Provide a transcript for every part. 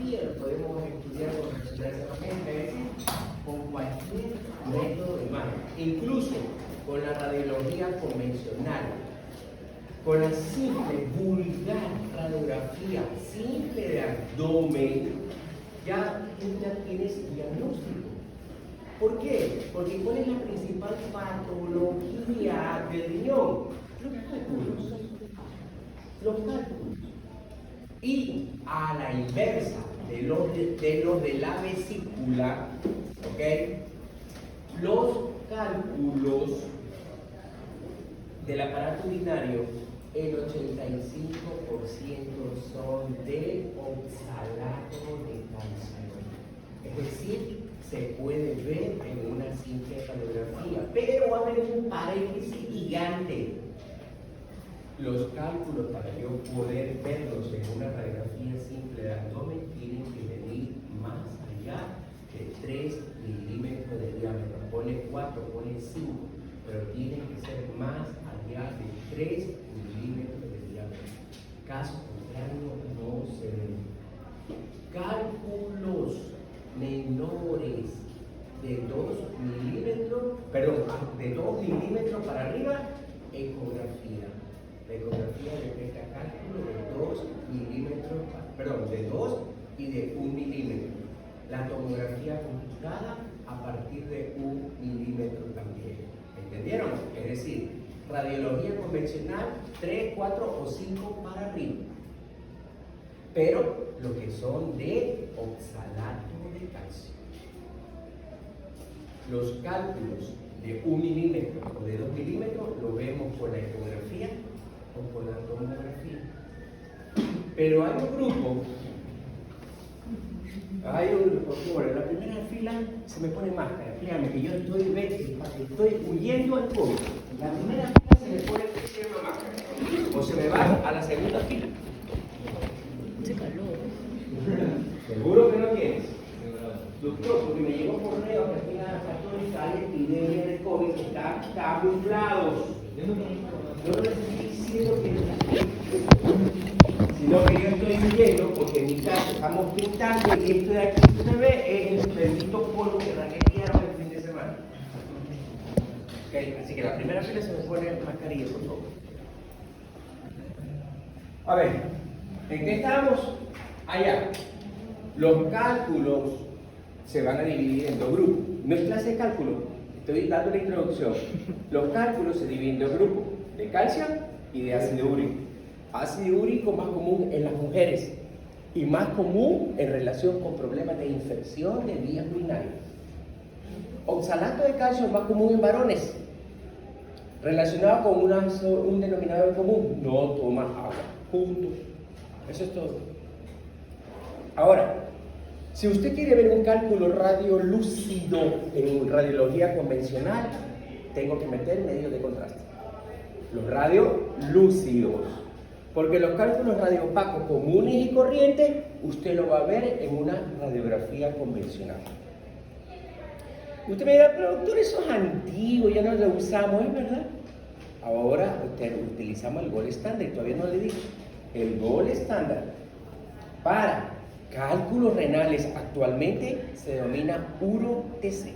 radiografía lo podemos estudiar con resonancia magnética, es decir, con cualquier método de imagen, incluso con la radiología convencional, con la simple, vulgar radiografía simple de abdomen, ya tienes diagnóstico. ¿Por qué? Porque ¿cuál es la principal patología del riñón? Los cálculos. Los cálculos. Y a la inversa de los de la vesícula, ¿ok? Los cálculos del aparato urinario, el 85% son de oxalato de calcio. Es decir, se puede ver en una simple radiografía, pero va a haber un paréntesis gigante. Los cálculos, para yo poder verlos en una radiografía simple de abdomen, tienen que venir más allá de 3 milímetros de diámetro. Pone 4, pone 5, pero tienen que ser más allá de 3 milímetros de diámetro. Caso contrario, no se ven. Cálculos menores de 2 milímetros, de 2 milímetros para arriba, ecografía. La ecografía detecta cálculos de 2 milímetros, de 2 y de 1 milímetro. La tomografía computada a partir de 1 milímetro también. ¿Entendieron? Es decir, radiología convencional 3, 4 o 5 para arriba. Pero lo que son de oxalato de calcio. Los cálculos de 1 milímetro o de 2 milímetros lo vemos por la ecografía o por la tomografía. Pero hay un grupo, bueno, en la primera fila se me pone máscara, créanme que yo estoy huyendo al COVID. En la primera fila se me pone máscara, o se me va a la segunda fila. ¿Seguro que no tienes? Doctor, porque me llegó correo que aquí en la Católica hay epidemia de COVID que están camuflados. Yo no les estoy diciendo que sino que yo estoy viendo, porque en mi casa estamos pintando y esto de aquí que se ve es el bendito polvo que raquetearon el fin de semana. Okay, así que la primera fila se me pone mascarilla, por favor. A ver, ¿en qué estamos? Allá. Los cálculos se van a dividir en 2 grupos. No es clase de cálculo, estoy dando la introducción. Los cálculos se dividen en 2 grupos, de calcio y de ácido úrico. Ácido úrico más común en las mujeres y más común en relación con problemas de infección de vías urinarias. Oxalato de calcio es más común en varones, relacionado con un denominador común: no tomas agua. Punto. Eso es todo. Ahora, si usted quiere ver un cálculo radiolúcido en radiología convencional, tengo que meter medios de contraste. Los radiolúcidos. Porque los cálculos radiopacos comunes y corrientes, usted lo va a ver en una radiografía convencional. Usted me dirá, pero doctor, eso es antiguo, ya no lo usamos, ¿es verdad? Ahora utilizamos el gold estándar, todavía no le digo. El gold estándar para cálculos renales actualmente se denomina URO-TC.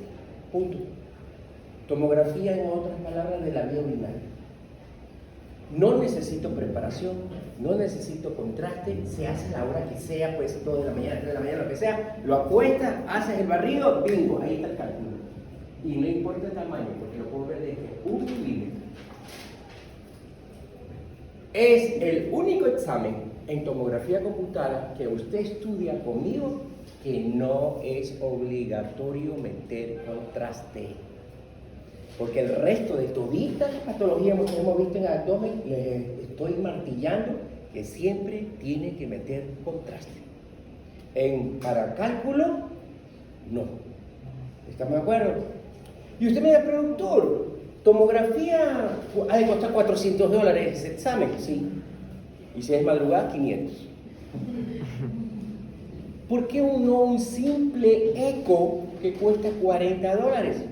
Punto. Tomografía, en otras palabras, de la vía urinaria. No necesito preparación, no necesito contraste, se hace a la hora que sea, pues 2 de la mañana, 3 de la mañana, lo que sea, lo acuestas, haces el barrido, bingo, ahí está el cálculo. Y no importa el tamaño, porque lo puedo ver desde 1 milímetro. Es el único examen en tomografía computada que usted estudia conmigo que no es obligatorio meter contraste. Porque el resto de toditas las patologías que hemos visto en el abdomen, les estoy martillando que siempre tiene que meter contraste. Para cálculo, no. ¿Estamos de acuerdo? Y usted me dice, productor, tomografía ha de costar $400 ese examen, sí. Y si es madrugada, 500. ¿Por qué un simple eco que cuesta $40?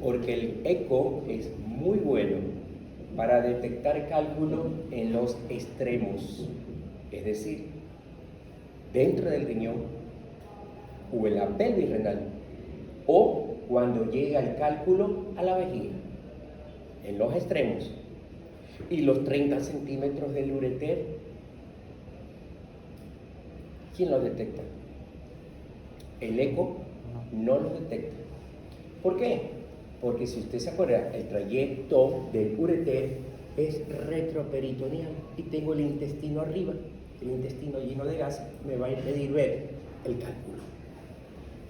Porque el eco es muy bueno para detectar cálculos en los extremos. Es decir, dentro del riñón o en la pelvis renal, o cuando llega el cálculo a la vejiga, en los extremos, y los 30 centímetros del ureter, ¿quién lo detecta? El eco no lo detecta. ¿Por qué? Porque si usted se acuerda, el trayecto del ureter es retroperitoneal y tengo el intestino arriba. El intestino lleno de gas me va a impedir ver el cálculo.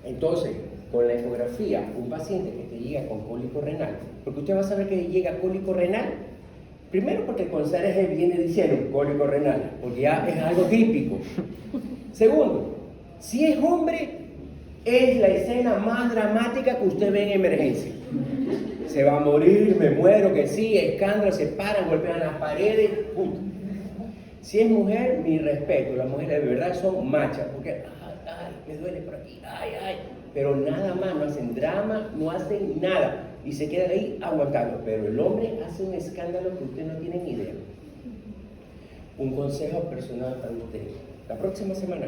Entonces, con la ecografía, un paciente que te llega con cólico renal, porque usted va a saber que llega cólico renal, primero porque el conserje viene diciendo cólico renal, porque ya es algo típico. Segundo, si es hombre, es la escena más dramática que usted ve en emergencia. Se va a morir, me muero, que sí, escándalo, se paran, golpean las paredes, punto. Si es mujer, mi respeto, las mujeres de verdad son machas, porque ay, me duele por aquí, ay, pero nada más, no hacen drama, no hacen nada, y se quedan ahí aguantando, pero el hombre hace un escándalo que usted no tiene ni idea. Un consejo personal para usted, la próxima semana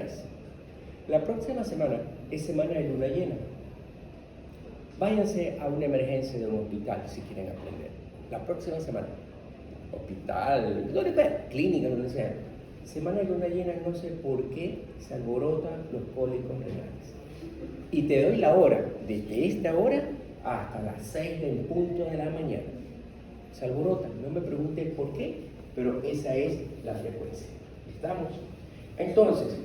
es semana de luna llena. Váyanse a una emergencia de un hospital si quieren aprender. La próxima semana, hospital, donde sea, clínica, donde sea. Semana de luna llena, no sé por qué se alborotan los cólicos renales. Y te doy la hora, desde esta hora hasta las 6 del punto de la mañana. Se alborotan, no me pregunten por qué, pero esa es la frecuencia. ¿Estamos? Entonces,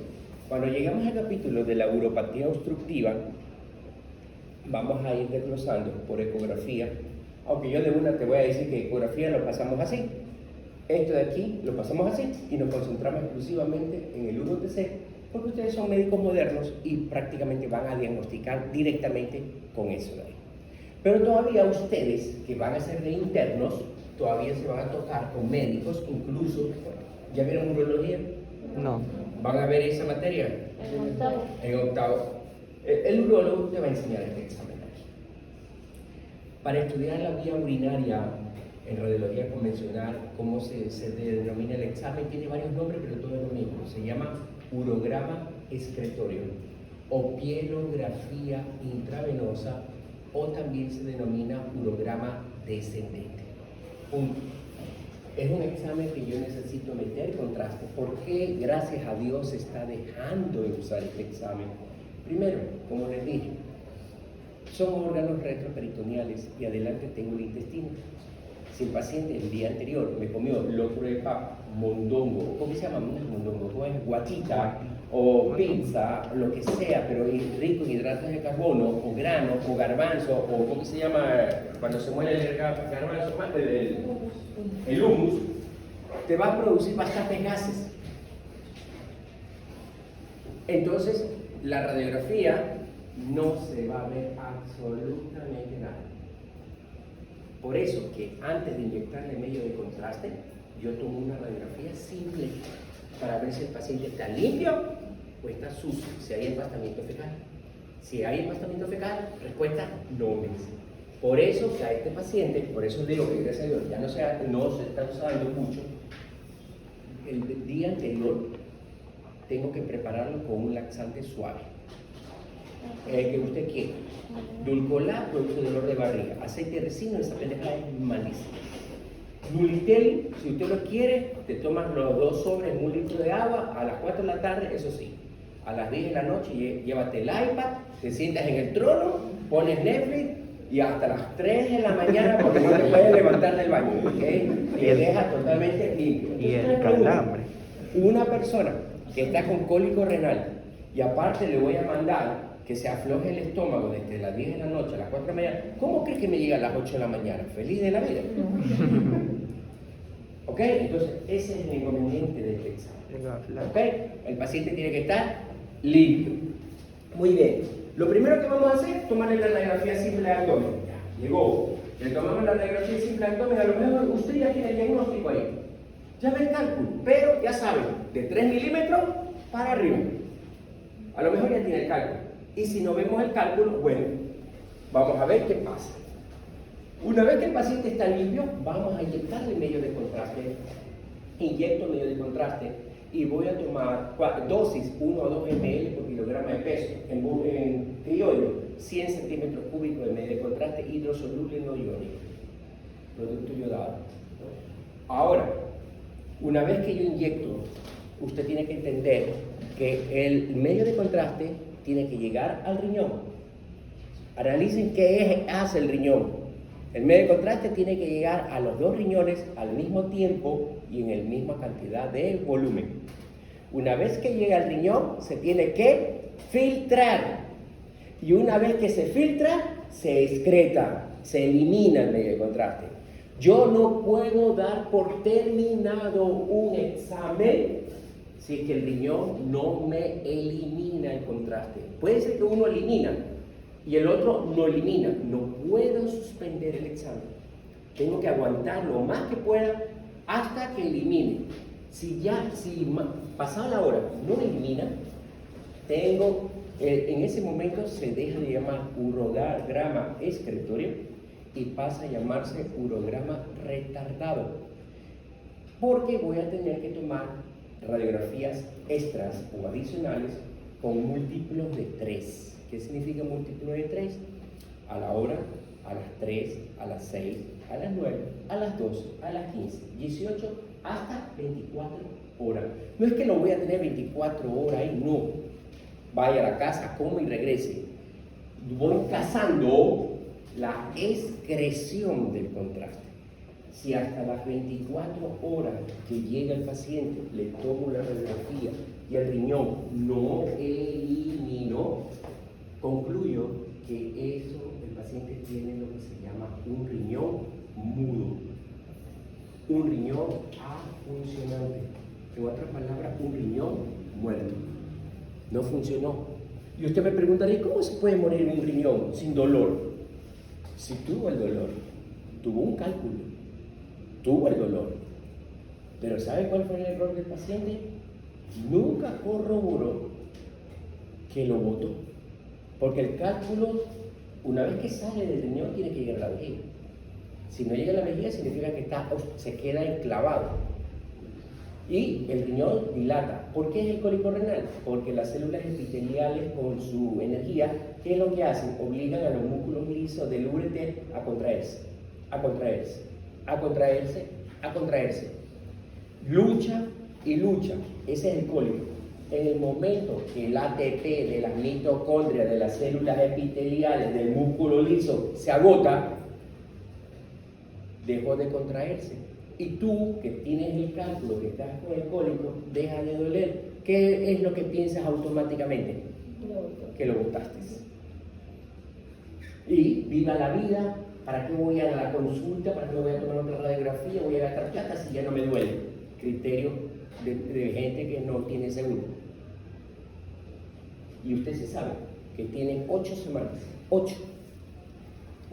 cuando llegamos al capítulo de la uropatía obstructiva, vamos a ir desglosando por ecografía, aunque yo de una te voy a decir que ecografía lo pasamos así. Esto de aquí lo pasamos así y nos concentramos exclusivamente en el UTC, porque ustedes son médicos modernos y prácticamente van a diagnosticar directamente con eso de ahí. Pero todavía ustedes, que van a ser de internos, todavía se van a tocar con médicos, incluso, ¿ya vieron urología? No. ¿Van a ver esa materia? En octavo. El urólogo te va a enseñar este examen aquí. Para estudiar la vía urinaria en radiología convencional, cómo se denomina el examen, tiene varios nombres, pero todo es lo mismo. Se llama urograma excretorio o pielografía intravenosa, o también se denomina urograma descendente. Punto. Es un examen que yo necesito meter contraste. ¿Por qué, gracias a Dios, se está dejando de usar este examen? Primero, como les dije, son órganos retroperitoneales y adelante tengo el intestino. Si el paciente el día anterior me comió locro de papa, mondongo, ¿cómo se llama? No es mondongo, ¿cómo es? Guatita, o pizza, lo que sea, pero rico en hidratos de carbono, o grano, o garbanzo, o ¿cómo se llama? Cuando se muere el garbanzo, el humus, te va a producir bastantes gases. Entonces, la radiografía no se va a ver absolutamente nada. Por eso que antes de inyectarle medio de contraste, yo tomo una radiografía simple para ver si el paciente está limpio o está sucio, si hay empastamiento fecal. Si hay empastamiento fecal, respuesta no me dice. Por eso que a este paciente, por eso digo que gracias a Dios ya no se está usando mucho, el día anterior tengo que prepararlo con un laxante suave. El que usted quiera. Dulcolat produce dolor de barriga. Aceite de resina, esa pendejada es malísima. Nulitel, si usted lo quiere, te tomas los 2 sobres, 1 litro de agua, a las 4 de la tarde, eso sí. A las 10 de la noche, llévate el iPad, te sientas en el trono, pones Netflix y hasta las 3 de la mañana, porque no te puedes levantar del baño, ¿okay? Y te deja totalmente limpio. Y el calambre. Una persona que está con cólico renal y aparte le voy a mandar que se afloje el estómago desde las 10 de la noche a las 4 de la mañana, ¿cómo crees que me llega a las 8 de la mañana? Feliz de la vida. ¿Ok? Entonces, ese es el inconveniente de este examen. ¿Ok? El paciente tiene que estar limpio. Muy bien. Lo primero que vamos a hacer es tomarle la radiografía simple de abdomen. Ya, llegó. Le tomamos la radiografía simple de abdomen, a lo mejor usted ya tiene el diagnóstico ahí. Ya ve el cálculo, pero ya sabe, de 3 milímetros para arriba. A lo mejor ya tiene el cálculo. Y si no vemos el cálculo, bueno, vamos a ver qué pasa. Una vez que el paciente está limpio, vamos a inyectarle medio de contraste. Inyecto medio de contraste y voy a tomar dosis 1 o 2 ml por kilogramo de peso. En criollo, 100 centímetros cúbicos de medio de contraste hidrosoluble no iónico, producto iodado. Ahora, una vez que yo inyecto, usted tiene que entender que el medio de contraste tiene que llegar al riñón. Analicen qué hace el riñón. El medio de contraste tiene que llegar a los dos riñones al mismo tiempo y en la misma cantidad de volumen. Una vez que llega al riñón, se tiene que filtrar. Y una vez que se filtra, se excreta, se elimina el medio de contraste. Yo no puedo dar por terminado un examen si es que el riñón no me elimina el contraste. Puede ser que uno elimina y el otro no elimina. No puedo suspender el examen. Tengo que aguantar lo más que pueda hasta que elimine. Si pasada la hora no elimina, en ese momento se deja de llamar urograma excretorio y pasa a llamarse urograma retardado, porque voy a tener que tomar radiografías extras o adicionales con múltiplos de 3. ¿Qué significa múltiplo de 3? A la hora, a las 3, a las 6, a las 9, a las 12, a las 15, 18, hasta 24 horas. No es que lo voy a tener 24 horas ahí, no. Vaya a la casa, coma y regrese. Voy cazando la excreción del contraste. Si hasta las 24 horas que llega el paciente le tomo la radiografía y el riñón no eliminó, concluyo que el paciente tiene lo que se llama un riñón mudo, un riñón afuncionante, en otras palabras, un riñón muerto. No funcionó. Y usted me preguntaría, ¿cómo se puede morir un riñón sin dolor? Si tuvo el dolor, tuvo un cálculo, tuvo el dolor. Pero ¿sabe cuál fue el error del paciente? Nunca corroboró que lo botó. Porque el cálculo, una vez que sale del riñón, tiene que llegar a la vejiga. Si no llega a la vejiga, significa que se queda enclavado. Y el riñón dilata. ¿Por qué es el cólico renal? Porque las células epiteliales con su energía, ¿qué es lo que hacen? Obligan a los músculos lisos del ureter a contraerse, a contraerse, a contraerse, a contraerse. Lucha y lucha. Ese es el cólico. En el momento que el ATP de las mitocondrias, de las células epiteliales, del músculo liso se agota, dejó de contraerse. Y tú, que tienes el cálculo, que estás con el cólico, deja de doler. ¿Qué es lo que piensas automáticamente? Que lo botaste. Y viva la vida. ¿Para qué voy a la consulta? ¿Para qué voy a tomar otra radiografía? Voy a gastar plata si ya no me duele. Criterio de gente que no tiene seguro. Y usted se sabe que tienen 8 semanas, 8,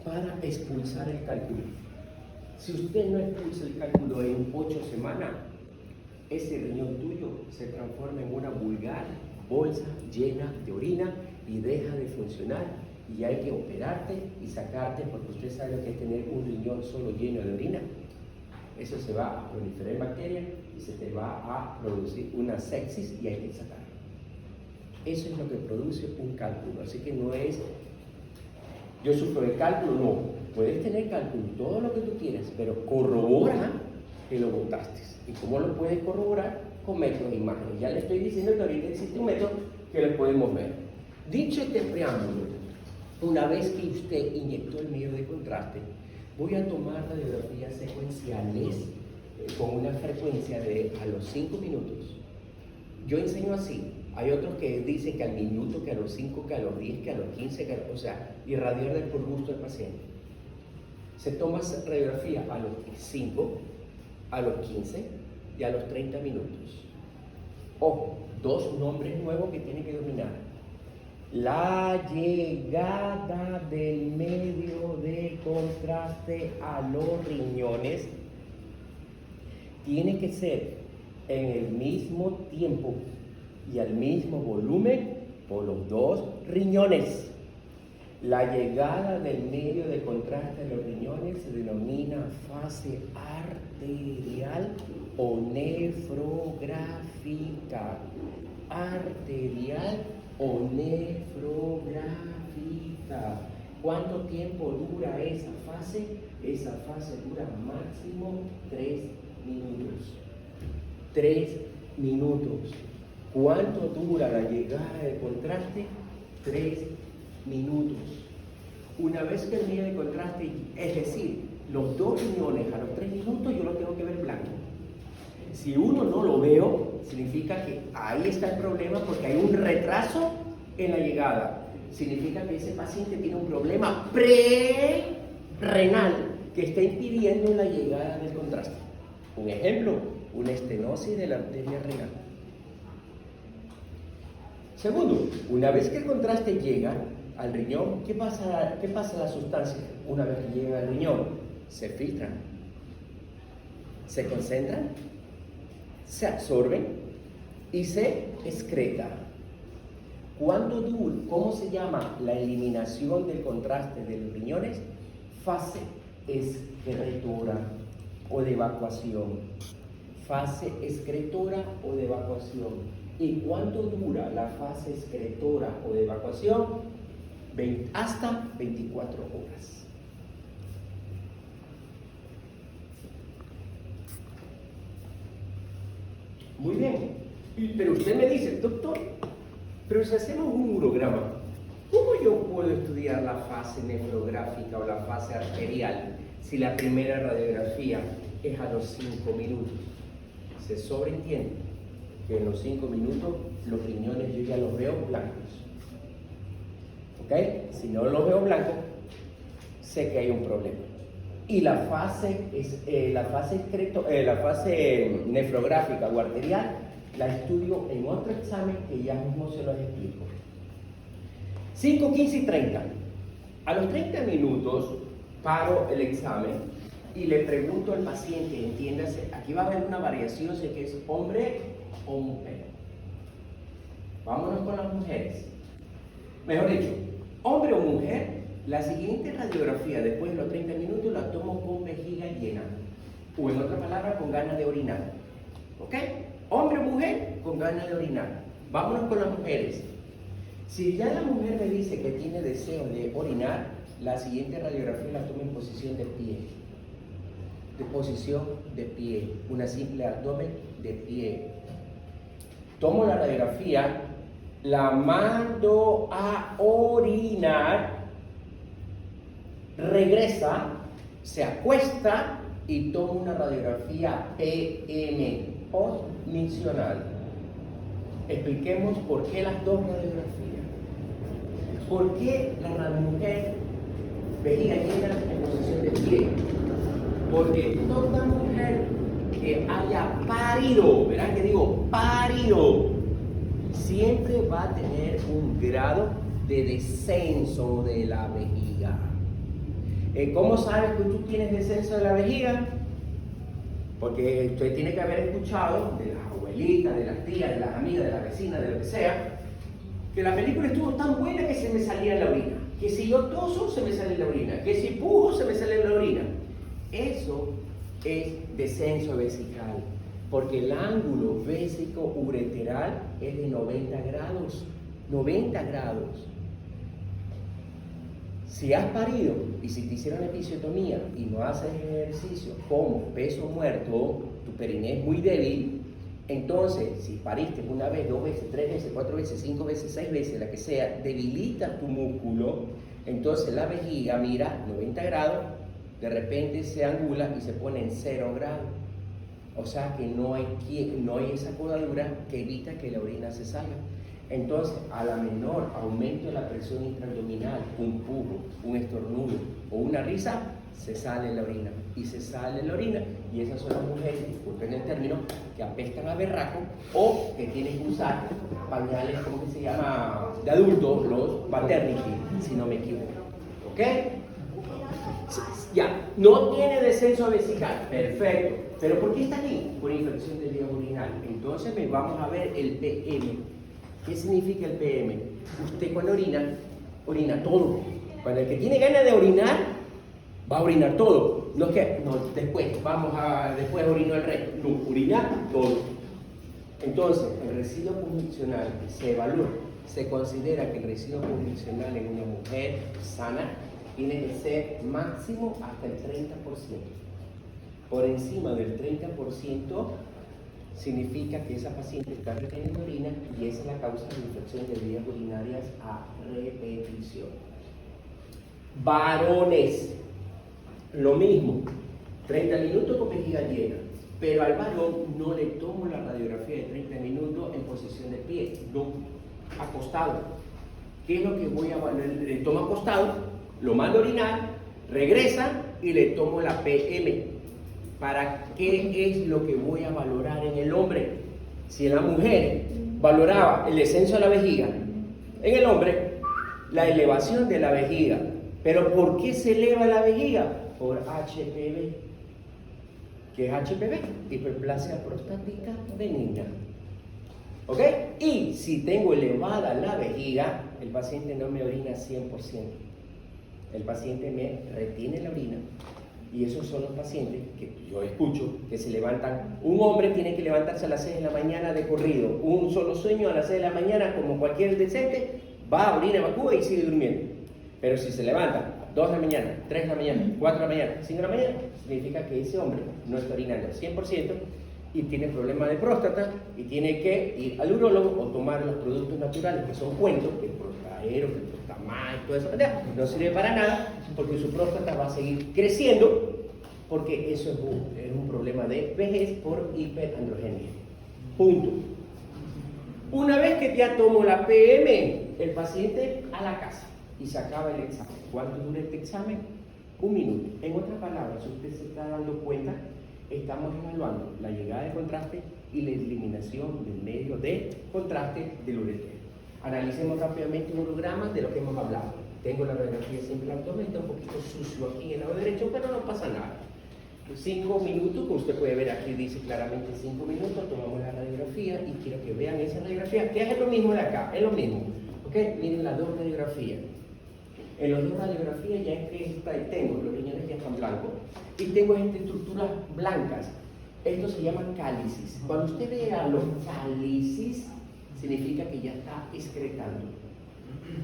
para expulsar el cálculo. Si usted no expulsa el cálculo en 8 semanas, ese riñón tuyo se transforma en una vulgar bolsa llena de orina y deja de funcionar y hay que operarte y sacarte, porque usted sabe lo que es tener un riñón solo lleno de orina. Eso se va a proliferar en bacterias y se te va a producir una sepsis y hay que sacarlo. Eso es lo que produce un cálculo, así que no es yo sufro de cálculo, no. Puedes tener cálculo, todo lo que tú quieras, pero corrobora que lo botaste. ¿Y cómo lo puedes corroborar? Con métodos de imágenes. Ya le estoy diciendo que ahorita existe un método que lo podemos ver. Dicho este preámbulo, una vez que usted inyectó el medio de contraste, voy a tomar radiografías secuenciales con una frecuencia de a los 5 minutos. Yo enseño así. Hay otros que dicen que al minuto, que a los 5, que a los 10, que a los 15, o sea, irradiar por gusto del paciente. Se toma radiografía a los 5, a los 15 y a los 30 minutos. Ojo, 2 nombres nuevos que tiene que dominar. La llegada del medio de contraste a los riñones tiene que ser en el mismo tiempo y al mismo volumen por los 2 riñones. La llegada del medio de contraste a los riñones se denomina fase arterial o nefrográfica. Arterial o nefrográfica. ¿Cuánto tiempo dura esa fase? Esa fase dura máximo 3 minutos. 3 minutos. ¿Cuánto dura la llegada de contraste? 3 minutos. Una vez que el medio de contraste, es decir, los dos riñones a los 3 minutos, yo lo tengo que ver blanco. Si uno no lo veo, significa que ahí está el problema porque hay un retraso en la llegada. Significa que ese paciente tiene un problema pre-renal que está impidiendo la llegada del contraste. Un ejemplo, una estenosis de la arteria renal. Segundo, una vez que el contraste llega al riñón, ¿qué pasa a la sustancia? Una vez que llega al riñón, se filtran, se concentran, se absorben y se excretan. ¿Cuánto dura? ¿Cómo se llama la eliminación del contraste de los riñones? Fase excretora o de evacuación. Fase excretora o de evacuación. ¿Y cuánto dura la fase excretora o de evacuación? Hasta 24 horas. Muy bien. Pero usted me dice, doctor, pero si hacemos un urograma, ¿cómo yo puedo estudiar la fase nefrográfica o la fase arterial si la primera radiografía es a los 5 minutos? Se sobreentiende que en los 5 minutos los riñones yo ya los veo blancos. ¿Ok? Si no los veo blancos, sé que hay un problema. Y la fase nefrográfica o arterial la estudio en otro examen que ya mismo se los explico. 5, 15 y 30. A los 30 minutos paro el examen y le pregunto al paciente, entiéndase, aquí va a haber una variación, sé que es hombre o mujer. Vámonos con las mujeres. Mejor dicho, hombre o mujer, la siguiente radiografía después de los 30 minutos la tomo con vejiga llena. O en otra palabra, con ganas de orinar. ¿Ok? Hombre o mujer, con ganas de orinar. Vámonos con las mujeres. Si ya la mujer me dice que tiene deseo de orinar, la siguiente radiografía la tomo en posición de pie. De posición de pie. Una simple abdomen de pie. Tomo la radiografía, la mando a orinar, regresa, se acuesta y tomo una radiografía PM, postmisional. Expliquemos por qué las dos radiografías. ¿Por qué la mujer vejiga llena en posición de pie? Porque toda mujer que haya parido, verán que digo parido, siempre va a tener un grado de descenso de la vejiga. ¿Cómo sabes que tú tienes descenso de la vejiga? Porque usted tiene que haber escuchado de las abuelitas, de las tías, de las amigas, de las vecinas, de lo que sea, que la película estuvo tan buena que se me salía la orina. Que si yo toso, se me sale la orina. Que si pujo, se me sale la orina. Eso es descenso vesical, porque el ángulo vésico ureteral es de 90 grados. 90 grados. Si has parido y si te hicieron episiotomía y no haces ejercicio como peso muerto, tu periné es muy débil, entonces si pariste una vez, 2 veces, 3 veces, 4 veces, 5 veces, 6 veces, la que sea, debilitas tu músculo, entonces la vejiga mira 90 grados, de repente se angula y se pone en 0 grados. O sea que no hay esa codadura que evita que la orina se salga. Entonces, a la menor aumento de la presión intraabdominal, un pujo, un estornudo o una risa, se sale la orina. Y se sale la orina. Y esas son las mujeres, disculpen el término, que apestan a berraco o que tienen que usar pañales, ¿cómo que se llama? De adultos, los maternity, si no me equivoco. ¿Ok? Ya, no tiene descenso vesical, perfecto. ¿Pero por qué está aquí? Por infección del líquido urinal. Entonces vamos a ver el PM. ¿Qué significa el PM? Usted cuando orina todo. Cuando el que tiene ganas de orinar, va a orinar todo. No es que, no, después orino el resto. No, orinar todo. Entonces, el residuo funcional se evalúa. Se considera que el residuo funcional en una mujer sana tiene que ser máximo hasta el 30%. Por encima del 30% significa que esa paciente está reteniendo orina y esa es la causa de infección de vías urinarias a repetición. Varones, lo mismo, 30 minutos con vejiga llena, pero al varón no le tomo la radiografía de 30 minutos en posición de pie, no, acostado. ¿Qué es lo que voy a valorar? Le tomo acostado, lo mando a orinar, regresa y le tomo la PM. ¿Para qué es lo que voy a valorar en el hombre? Si en la mujer valoraba el descenso de la vejiga, en el hombre la elevación de la vejiga. ¿Pero por qué se eleva la vejiga? Por HPV. ¿Qué es HPV? Hiperplasia prostática benigna. ¿Ok? Y si tengo elevada la vejiga, el paciente no me orina 100%. El paciente me retiene la orina. Y esos son los pacientes que yo escucho que se levantan. Un hombre tiene que levantarse a las 6 de la mañana de corrido. Un solo sueño a las 6 de la mañana, como cualquier decente, va a orina, evacúa y sigue durmiendo. Pero si se levanta a 2 de la mañana, 3 de la mañana, 4 de la mañana, 5 de la mañana, significa que ese hombre no está orinando al 100% y tiene problemas de próstata y tiene que ir al urólogo o tomar los productos naturales que son cuentos, que el Prostaero, que el Prostamar, toda esa manera, no sirve para nada porque su próstata va a seguir creciendo porque eso es un problema de vejez por hiperandrogenia. Punto. Una vez que ya tomo la PM, el paciente a la casa y se acaba el examen. ¿Cuánto dura este examen? 1 minuto. En otras palabras, si usted se está dando cuenta, estamos evaluando la llegada de contraste y la eliminación del medio de contraste del ureter. Analicemos rápidamente un holograma de lo que hemos hablado. Tengo la radiografía simple abdomen, está un poquito sucio aquí en el lado derecho, pero no pasa nada. 5 minutos, como usted puede ver aquí, dice claramente 5 minutos, tomamos la radiografía y quiero que vean esa radiografía, que es lo mismo de acá, es lo mismo. ¿Ok? Miren las dos radiografías. En las dos radiografías ya es que tengo, los riñones ya están blancos, y tengo estas estructuras blancas. Esto se llama cálicis. Cuando usted vea los cálicis, significa que ya está excretando.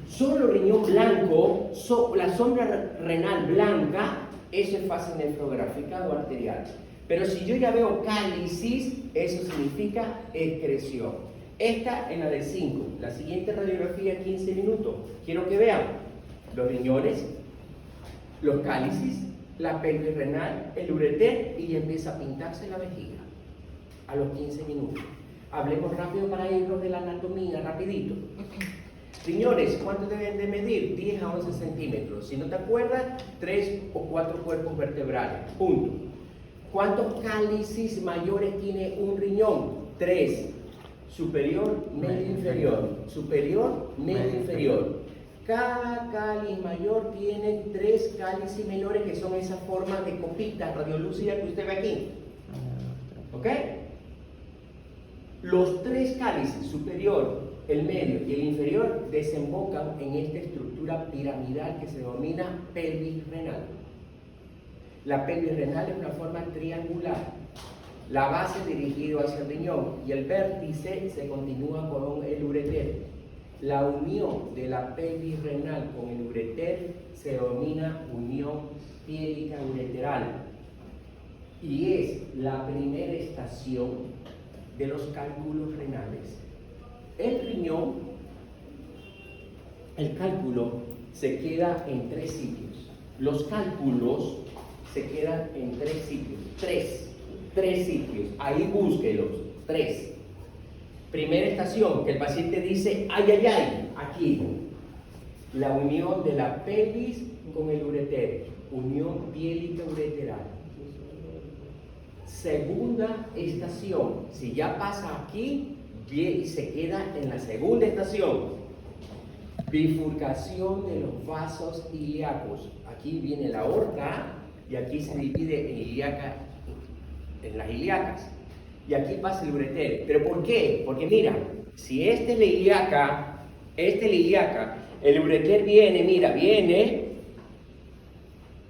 Solo riñón blanco, la sombra renal blanca, eso es fase nefrográfica o arterial. Pero si yo ya veo cálicis, eso significa excreción. Esta en la del 5. La siguiente radiografía, 15 minutos. Quiero que vean los riñones, los cálicis, la pelvis renal, el ureter y empieza a pintarse la vejiga a los 15 minutos. Hablemos rápido para irnos de la anatomía, rapidito. Riñones, ¿cuánto deben de medir? 10 a 11 centímetros. Si no te acuerdas, 3 o 4 cuerpos vertebrales. Punto. ¿Cuántos cálicis mayores tiene un riñón? 3. Superior, medio, inferior. Superior, medio, inferior. Cada cáliz mayor tiene 3 cálices menores que son esa forma de copita radiolúcida que usted ve aquí. ¿Ok? Los 3 cálices, superior, el medio y el inferior, desembocan en esta estructura piramidal que se denomina pelvis renal. La pelvis renal es una forma triangular. La base dirigida hacia el riñón y el vértice se continúa con el ureter. La unión de la pelvis renal con el ureter se denomina unión piélica ureteral y es la primera estación de los cálculos renales. El riñón, el cálculo se queda en 3 sitios. Los cálculos se quedan en 3 sitios. 3 sitios. Ahí búsquelos. 3. Primera estación, que el paciente dice, ay, ay, ay, aquí. La unión de la pelvis con el ureter. Unión piélica ureteral. Segunda estación, si ya pasa aquí, y se queda en la segunda estación. Bifurcación de los vasos ilíacos. Aquí viene la aorta y aquí se divide en las ilíacas. Y aquí pasa el ureter. ¿Pero por qué? Porque mira, si este es la ilíaca, el ureter viene, mira, viene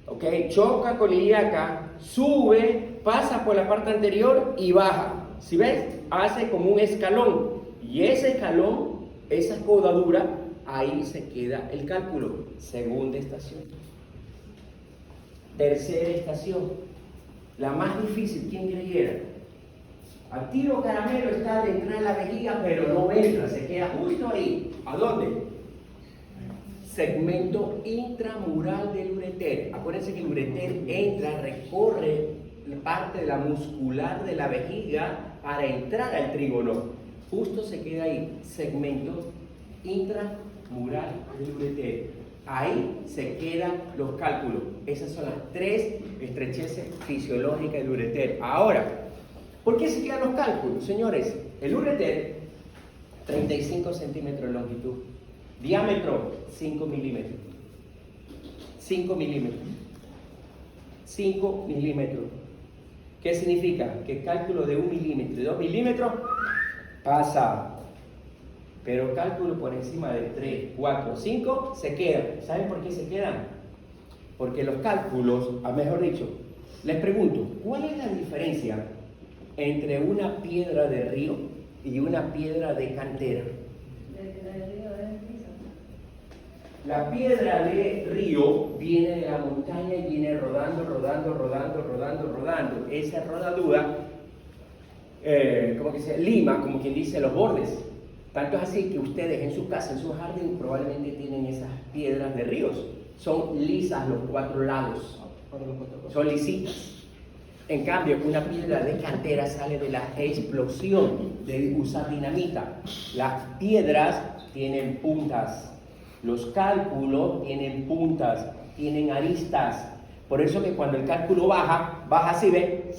¿Ok? Choca con ilíaca, sube, pasa por la parte anterior y baja. ¿Sí ves? Hace como un escalón. Y ese escalón, esa codadura, ahí se queda el cálculo. Segunda estación. Tercera estación. La más difícil, ¿quién creyera? Al tiro caramelo está dentro de la vejiga, pero no entra, se queda justo ahí. ¿A dónde? Segmento intramural del ureter. Acuérdense que el ureter entra, recorre parte de la muscular de la vejiga para entrar al trígono. Justo se queda ahí, segmento intramural del ureter. Ahí se quedan los cálculos. Esas son las 3 estrecheces fisiológicas del ureter. Ahora, ¿por qué se quedan los cálculos? Señores, el ureter, 35 centímetros de longitud. Diámetro, 5 milímetros. 5 milímetros. 5 milímetros. ¿Qué significa? Que el cálculo de 1 milímetro y 2 milímetros pasa. Pero cálculo por encima de 3, 4, 5 se quedan. ¿Saben por qué se quedan? Porque los cálculos, mejor dicho, les pregunto, ¿cuál es la diferencia entre una piedra de río y una piedra de cantera? La piedra de río viene de la montaña y viene rodando. Esa rodadura, como que se lima, como quien dice, los bordes. Tanto es así que ustedes en su casa, en su jardín, probablemente tienen esas piedras de ríos. Son lisas los 4 lados. Son lisitas. En cambio, una piedra de cantera sale de la explosión de usar dinamita. Las piedras tienen puntas. Los cálculos tienen puntas, tienen aristas. Por eso que cuando el cálculo baja así, ¿ve?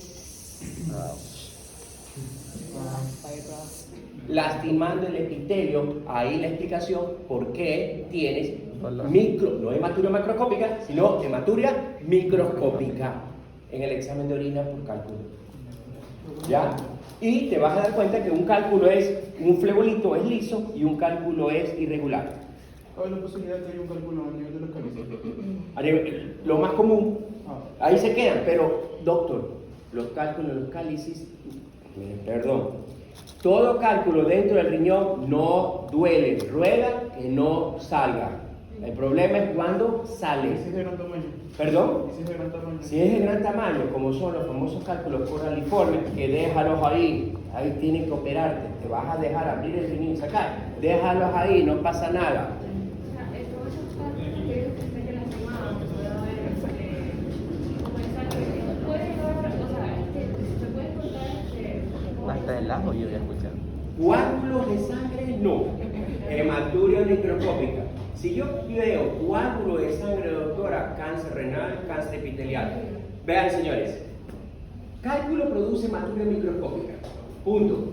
Lastimando el epitelio. Ahí la explicación por qué tienes no hematuria macroscópica, sino hematuria microscópica en el examen de orina por cálculo. ¿Ya? Y te vas a dar cuenta que un cálculo es, un flebolito es liso y un cálculo es irregular. ¿Cuál es la posibilidad de que haya un cálculo a nivel de los cálices? Lo más común, ahí se quedan, pero doctor, los cálculos, los cálices, perdón, todo cálculo dentro del riñón no duele, ruega que no salga. El problema es cuando sale. ¿Si es de gran tamaño? ¿Perdón? ¿Si es de gran tamaño? Si es de gran tamaño, como son los famosos cálculos coraliformes, que déjalos ahí tienen que operarte, te vas a dejar abrir el riñón y sacar, déjalos ahí, no pasa nada. Hasta del lado yo voy a escuchar. Coágulos de sangre, no. Hematuria microscópica. Si yo veo coágulo de sangre, doctora, cáncer renal, cáncer epitelial. Vean, señores. Cálculo produce hematuria microscópica. Punto.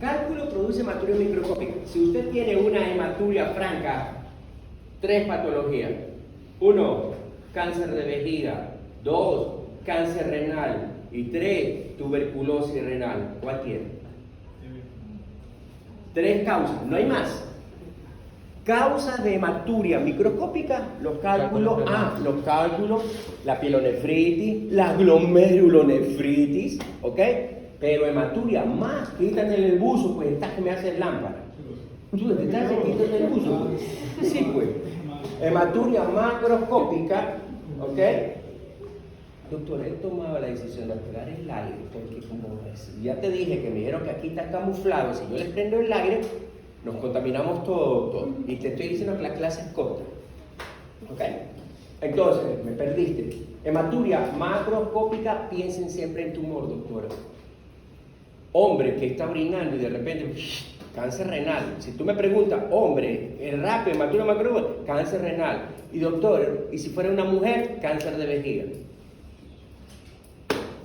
Cálculo produce hematuria microscópica. Si usted tiene una hematuria franca, 3 patologías. 1, cáncer de vejiga. 2, cáncer renal. Y 3, tuberculosis renal. ¿Cuál tiene? 3 causas, no hay más. Causas de hematuria microscópica, los cálculos, la pielonefritis, la glomerulonefritis, ¿ok? Pero hematuria más, quítate el buzo, pues estás que me haces lámpara. Tú te estás quítate el buzo, pues. Sí, pues. Hematuria macroscópica, ¿ok? Doctor, él tomaba la decisión de apagar el aire, porque como ya te dije que me dijeron que aquí está camuflado, si yo les prendo el aire, nos contaminamos todo. Y te estoy diciendo que la clase es corta. ¿Ok? Entonces, me perdiste. Hematuria macroscópica, piensen siempre en tumor, doctora. Hombre que está orinando y de repente, cáncer renal. Si tú me preguntas, hombre, el rápido, hematuria macroscópica, cáncer renal. Y doctor, y si fuera una mujer, cáncer de vejiga.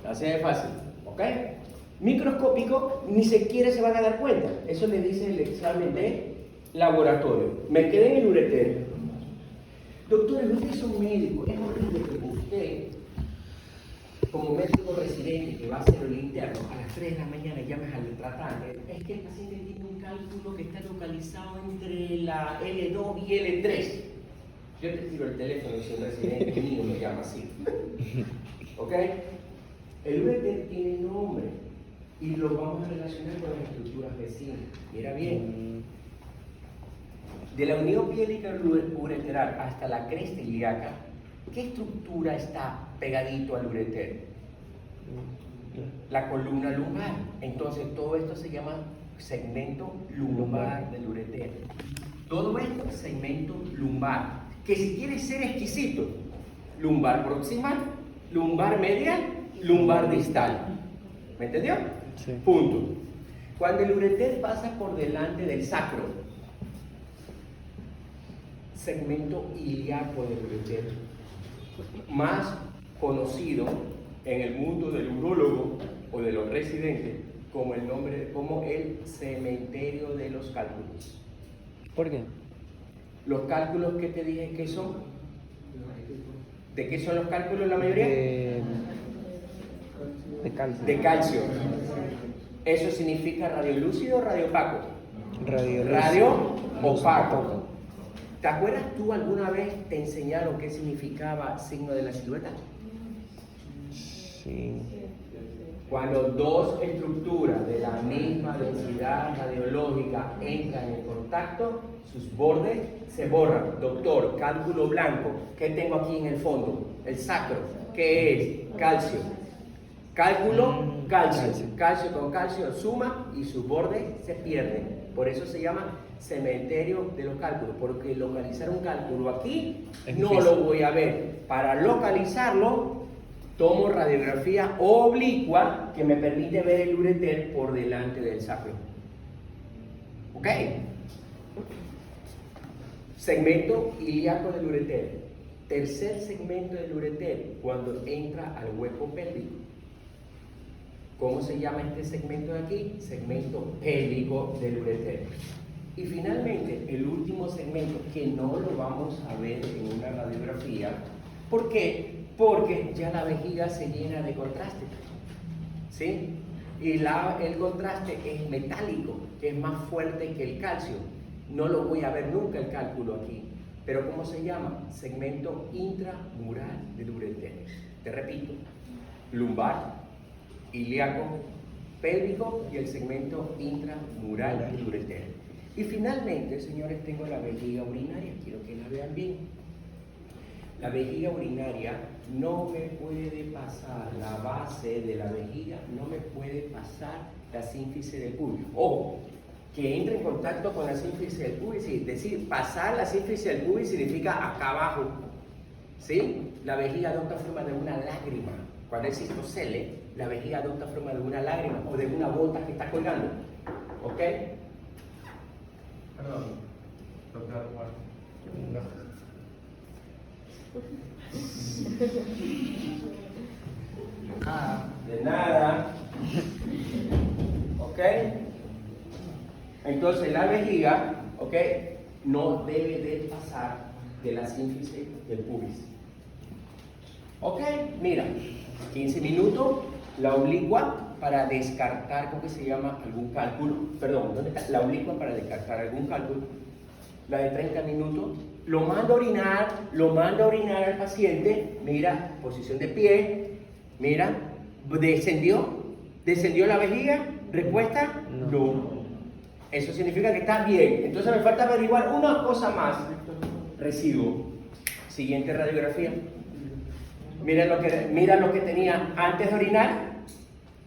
Así de fácil, ¿ok? Microscópico, ni siquiera se van a dar cuenta. Eso le dice el examen de laboratorio. Me quedé en el ureter. Doctor, usted es un médico. Es horrible que usted, como médico residente que va a hacer el interno, a las 3 de la mañana llames al tratante. Es que el paciente tiene un cálculo que está localizado entre la L2 y L3. Yo te tiro el teléfono si un residente mío me llama así. ¿Ok? El ureter tiene nombre y lo vamos a relacionar con las estructuras vecinas. Mira bien. De la unión piélica ureteral hasta la cresta ilíaca, ¿qué estructura está pegadito al ureter? La columna lumbar. Entonces todo esto se llama segmento lumbar del ureter. Todo esto es segmento lumbar. Que si quieres ser exquisito, lumbar proximal, lumbar medial, lumbar distal. ¿Me entendió? Sí. Punto. Cuando el ureter pasa por delante del sacro, segmento ilíaco del ureter, más conocido en el mundo del urólogo o de los residentes como el cementerio de los cálculos. ¿Por qué? Los cálculos que te dije que son, ¿de qué son los cálculos la mayoría? De calcio. De calcio. Eso significa radiolúcido o radiopaco. Radio opaco. ¿Te acuerdas tú alguna vez te enseñaron qué significaba signo de la silueta? Sí. Cuando dos estructuras de la misma densidad radiológica entran en contacto, sus bordes se borran. Doctor, cálculo blanco, ¿qué tengo aquí en el fondo? El sacro, ¿qué es? Calcio. Cálculo, calcio. Calcio con calcio suma y sus bordes se pierden. Por eso se llama cementerio de los cálculos, porque localizar un cálculo aquí no lo voy a ver. Para localizarlo, tomo radiografía oblicua que me permite ver el ureter por delante del sacro. ¿Ok? Segmento ilíaco del ureter. Tercer segmento del ureter, cuando entra al hueco pélvico. ¿Cómo se llama este segmento de aquí? Segmento pélvico del ureter. Y finalmente, el último segmento, que no lo vamos a ver en una radiografía. ¿Por qué? Porque ya la vejiga se llena de contraste. ¿Sí? Y el contraste es metálico, que es más fuerte que el calcio. No lo voy a ver nunca el cálculo aquí. Pero ¿cómo se llama? Segmento intramural del ureter. Te repito, lumbar, ilíaco, pélvico y el segmento intramural del ureter. Y finalmente, señores, tengo la vejiga urinaria. Quiero que la vean bien. La vejiga urinaria no me puede pasar, la base de la vejiga no me puede pasar la sínfisis del pubis. Ojo, que entre en contacto con la sínfisis del pubis, es decir, pasar la sínfisis del pubis significa acá abajo. ¿Sí? La vejiga adopta forma de una lágrima. Cuando es cistocele, la vejiga adopta forma de una lágrima o de una bota que está colgando. ¿Ok? Perdón, doctor Juan. No. De nada. ¿Ok? Entonces la vejiga, ¿ok? No debe de pasar de la sínfisis del pubis. ¿Ok? Mira, 15 minutos, la oblicua para descartar, ¿cómo que se llama? Algún cálculo. Perdón, ¿dónde está? La oblicua para descartar algún cálculo. La de 30 minutos, lo mando a orinar al paciente. Mira, posición de pie. Mira, descendió la vejiga. ¿Respuesta? No. Eso significa que está bien. Entonces me falta averiguar una cosa más. Residuo. Siguiente radiografía. Mira lo que tenía antes de orinar,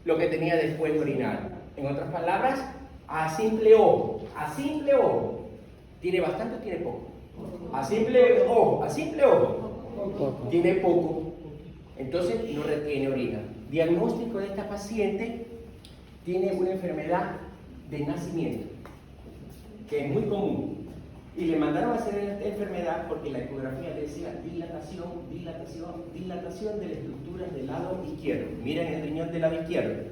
lo que tenía después de orinar. En otras palabras, a simple ojo, ¿tiene bastante o tiene poco? A simple ojo, tiene poco. Entonces no retiene orina. Diagnóstico de esta paciente: tiene una enfermedad de nacimiento, que es muy común. Y le mandaron a hacer esta enfermedad porque la ecografía decía dilatación de las estructuras del lado izquierdo. Miren el riñón del lado izquierdo.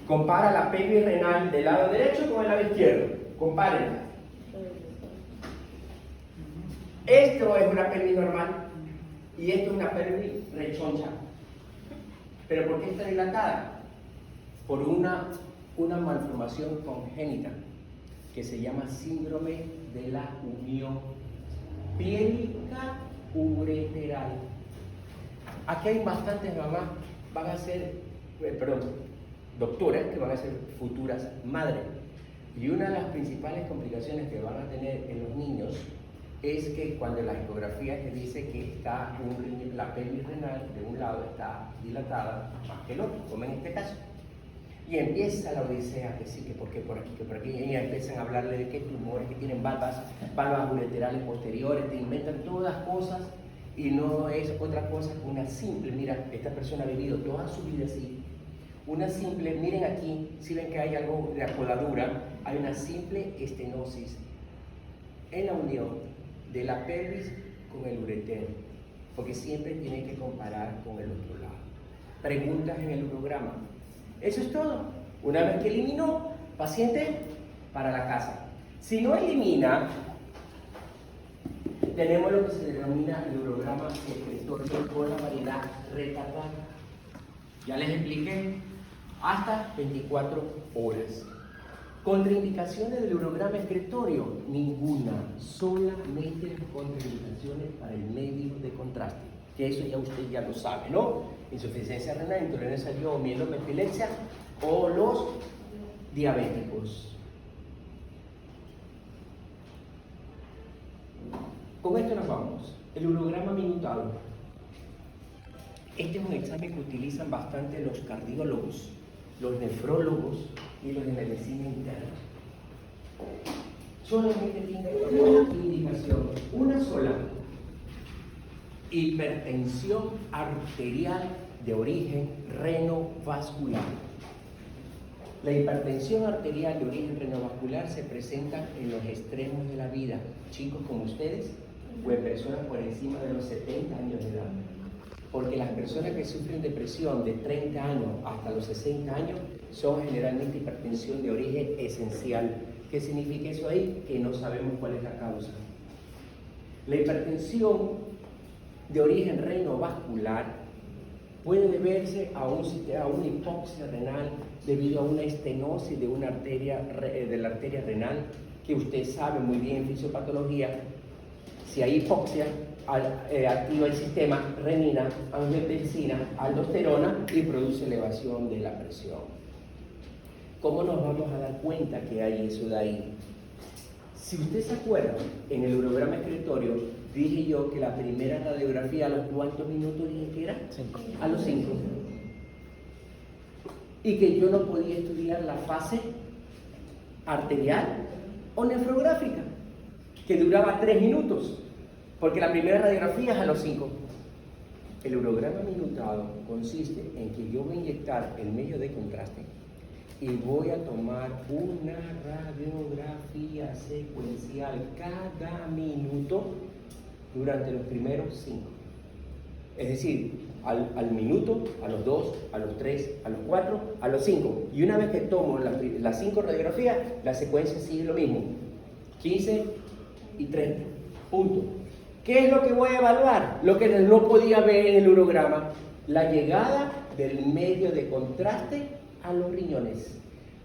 Compara la pelvis renal del lado derecho con el lado izquierdo. Compárenla. Esto es una pelvis normal y esto es una pelvis rechoncha. ¿Pero por qué está dilatada? Por una malformación congénita que se llama síndrome de la unión pélvica ureteral. Aquí hay bastantes mamás, van a ser, doctoras que van a ser futuras madres. Y una de las principales complicaciones que van a tener en los niños es que cuando la ecografía te dice que está la pelvis renal de un lado está dilatada más que el otro, como en este caso. Y empieza la odisea, que sí, que por qué por aquí, que por aquí, y empiezan a hablarle de qué tumores, que tienen valvas ureterales posteriores, te inventan todas cosas y no es otra cosa que una simple, mira, esta persona ha vivido toda su vida así, una simple, miren aquí, si ven que hay algo de acoladura, hay una simple estenosis en la unión de la pelvis con el uretero, porque siempre tienen que comparar con el otro lado. Preguntas en el urograma. Eso es todo. Una vez que eliminó, paciente para la casa. Si no elimina, tenemos lo que se denomina el urograma excretorio con la variedad retardada. Ya les expliqué, hasta 24 horas. Contraindicaciones del urograma excretorio, ninguna, solamente contraindicaciones para el medio de contraste, que eso ya usted ya lo sabe, ¿no? Insuficiencia renal, intolerancia al yodo, mieloma, epilepsia o los diabéticos. Con esto nos vamos. El urograma minutado. Este es un examen que utilizan bastante los cardiólogos, los nefrólogos y los de medicina interna. Solamente tiene una indicación, una sola: hipertensión arterial de origen renovascular. La hipertensión arterial de origen renovascular se presenta en los extremos de la vida, chicos como ustedes o en personas por encima de los 70 años de edad. Porque las personas que sufren depresión de 30 años hasta los 60 años son generalmente hipertensión de origen esencial. ¿Qué significa eso ahí? Que no sabemos cuál es la causa. La hipertensión de origen renovascular puede deberse a una hipoxia renal debido a una estenosis de una arteria, de la arteria renal, que usted sabe muy bien en fisiopatología. Si hay hipoxia, activa el sistema renina, angiotensina, aldosterona y produce elevación de la presión. ¿Cómo nos vamos a dar cuenta que hay eso de ahí? Si usted se acuerda, en el urograma excretorio dije yo que la primera radiografía, ¿a los cuántos minutos dije que era? 5. A los 5. Y que yo no podía estudiar la fase arterial o nefrográfica, que duraba 3 minutos, porque la primera radiografía es a los 5. El urograma minutado consiste en que yo voy a inyectar el medio de contraste y voy a tomar una radiografía secuencial cada minuto durante los primeros 5. Es decir, al minuto, a los 2, a los 3, a los 4, a los 5. Y una vez que tomo las 5 radiografías, la secuencia sigue lo mismo. 15 y 30. Punto. ¿Qué es lo que voy a evaluar? Lo que no podía ver en el urograma: la llegada del medio de contraste a los riñones.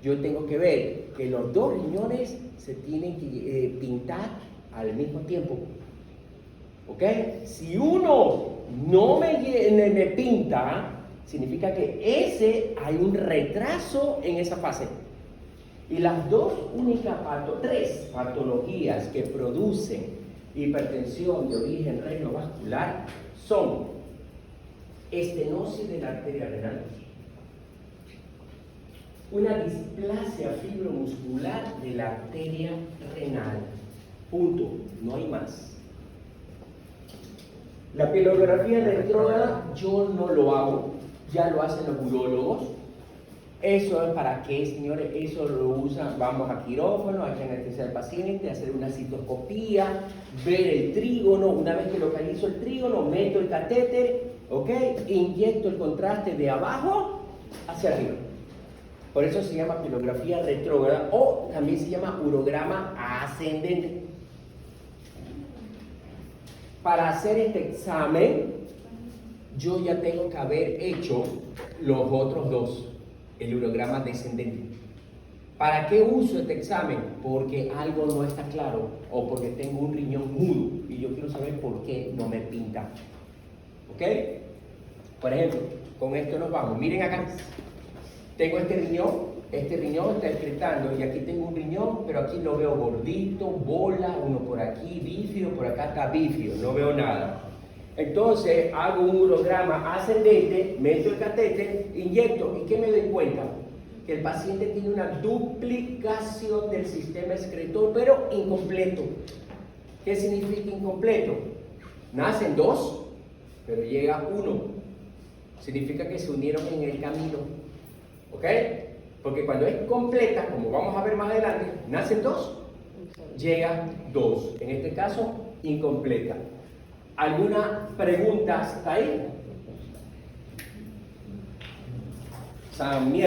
Yo tengo que ver que los 2 riñones se tienen que pintar al mismo tiempo. ¿Ok? Si uno no me pinta, significa que hay un retraso en esa fase. Y las 3 patologías que producen hipertensión de origen renovascular son estenosis de la arteria renal, una displasia fibromuscular de la arteria renal. Punto. No hay más. La pilografía retrógrada yo no lo hago, ya lo hacen los urólogos. ¿Eso es para qué, señores? Eso lo usan, vamos a quirófano, hay que anestesiar al paciente, hacer una citoscopía, ver el trígono. Una vez que localizo el trígono, meto el catéter, ¿ok? Inyecto el contraste de abajo hacia arriba. Por eso se llama pilografía retrógrada, o también se llama urograma ascendente. Para hacer este examen, yo ya tengo que haber hecho los otros 2, el urograma descendente. ¿Para qué uso este examen? Porque algo no está claro o porque tengo un riñón mudo y yo quiero saber por qué no me pinta. ¿Ok? Por ejemplo, con esto nos vamos. Miren acá. Tengo este riñón está excretando y aquí tengo un riñón, pero aquí lo veo gordito, bola, uno por aquí bífido, por acá está bífido, no veo nada. Entonces hago un urograma ascendente, meto el catéter, inyecto y ¿qué me doy cuenta? Que el paciente tiene una duplicación del sistema excretor, pero incompleto. ¿Qué significa incompleto? Nacen dos, pero llega uno. Significa que se unieron en el camino. ¿Ok? Porque cuando es completa, como vamos a ver más adelante, nacen dos, llega dos. En este caso, incompleta. ¿Alguna pregunta hasta ahí?